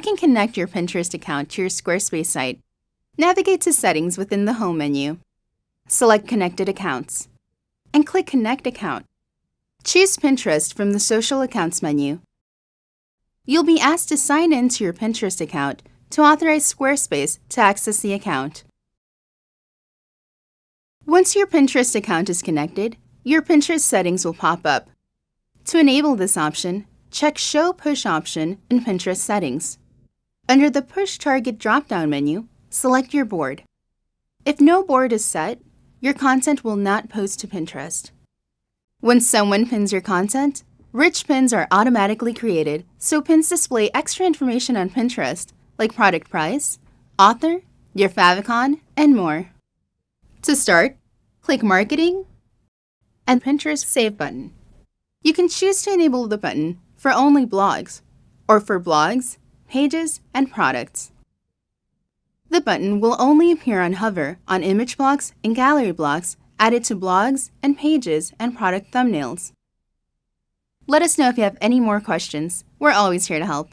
can connect your Pinterest account to your Squarespace site. Navigate to Settings within the Home menu. Select Connected Accounts and click Connect Account. Choose Pinterest from the Social Accounts menu. You'll be asked to sign in to your Pinterest account to authorize Squarespace to access the account. Once your Pinterest account is connected, your Pinterest settings will pop up. To enable this option, check Show Push option in Pinterest Settings. Under the Push Target drop-down menu, select your board. If no board is set, your content will not post to Pinterest. When someone pins your content, rich pins are automatically created, so pins display extra information on Pinterest, like product price, author, your favicon, and more. To start, click Marketing and Pinterest Save button. You can choose to enable the button for only blogs, or for blogs, pages, and products. The button will only appear on hover on image blocks and gallery blocks added to blogs and pages and product thumbnails. Let us know if you have any more questions. We're always here to help.